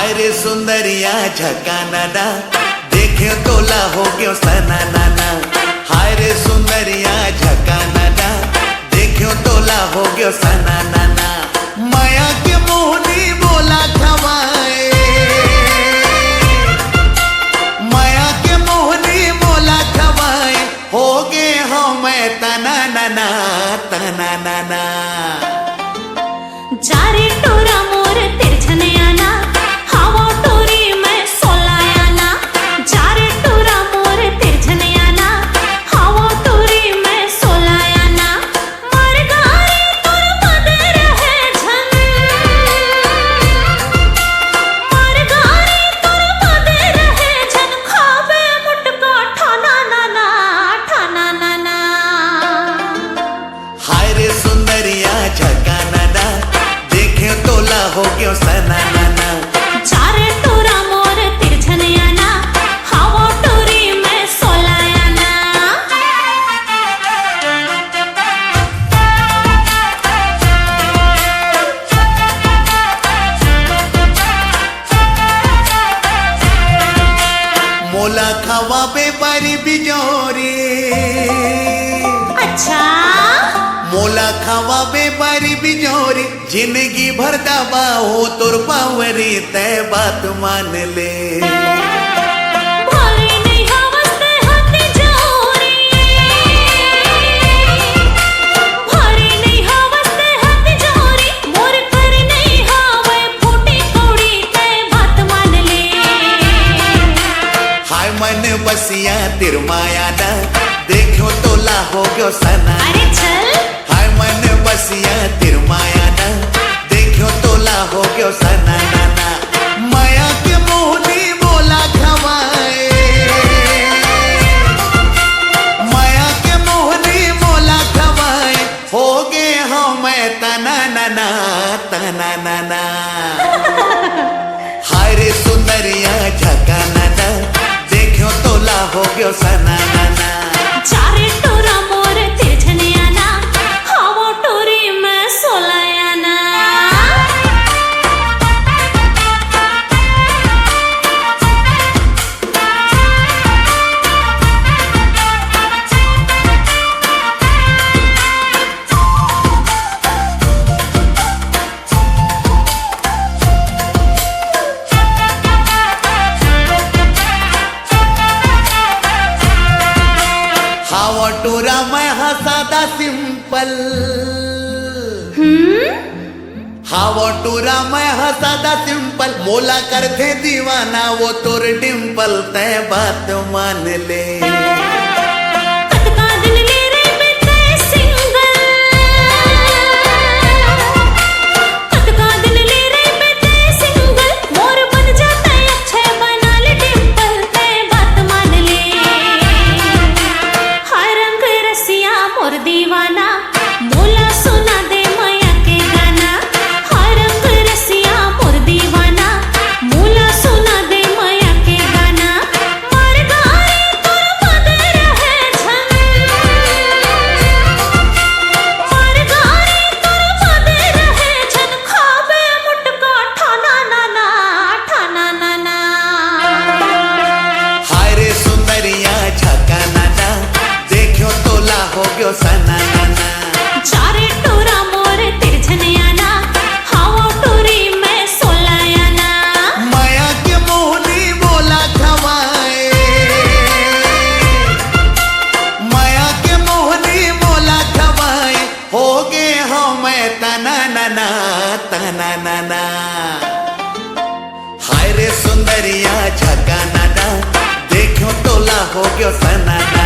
हाय रे सुंदरिया झका नाना, देखे तोला हो गयो सना नाना। हाय रे सुंदरिया झका नाना, देखे तोला हो गयो सना नाना। माया के मोहनी बोला खवाए, माया के मोहनी बोला खवाए, हो गे हो मैं तना नाना तना नाना। जारे टोरा मोर तिरछने आना, हवा टोरी मैं सोलायाना। जारे टोरा मोर तिरछने आना, हवा टोरी मैं सोलायाना। मर गारी तुर मदे रहे झन, मर गारी तुर मदे रहे झन। खावे मुटका ठाना नाना ठाना नाना। हाय रे सुंदरिया झका नाना, देखे तोला हो गयो सना नाना। जारे टोरा मोर तिरछने आना, हवा टोरी मैं सोलायाना। मोला खावा बे बारी बिजोरी, अच्छा मोला खावा बे बारी बिजोरी। जिंदगी भर दबा हो तोर पावरी, तय बात मान ले। भरी नहीं हवस्ते हती जोरी, भरी नहीं हवस्ते हती जोरी। मोर कर नहीं हावे फूटी कौड़ी, तय बात मान ले। हाय मन बसिया तिरमाया ना, देखो तोला हो गयो सना। अरे चल हाय मन बसिया तिरमाया ना, देखो तोला हो गयो सना नाना। माया के मोहनी बोला खवाए, माया के मोहनी बोला खवाए, हो गे हो मैं तना नाना तना नाना। हाय रे सुंदरिया झका नाना, देखो तोला हो गयो सना नाना। जारे टोरा मोर तिरछने आना, हवा टोरी मैं सोलायाना। हावा टोरा मैं हाँ सादा सिंपल, हावा टोरा मैं हाँ सादा सिंपल। मोला करते दीवाना वो तोर डिम्पल, तय बात मान ले। कतका दिन ले रे बेटे सिंगल, कतका दिन ले रे बेटे सिंगल। मोर बन जाता अच्छे बना ले डिम्पल, तय बात मान ले। हर रंग रसिया मोर दीवाना, मोला सुना दे माया के गाना। हर रंग रसिया मोर दीवाना, मोला सुना दे माया के गाना। मर गारी तुर मदे रहे झन, मर गारी तुर मदे रहे झन। खावे मुटका ठाना नाना ठाना नाना। हाय रे सुंदरिया झका नाना, देखो तोला हो गयो सना नाना। जारे टोरा मोर तिरछने आना, हवा टोरी मैं सोलायाना। माया के मोहनी बोला खवाए, माया के मोहनी बोला खवाए, हो गे हो मैं तना नाना तना नाना। हाय रे सुंदरिया झका नाना, देखो तोला हो गयो सना नाना।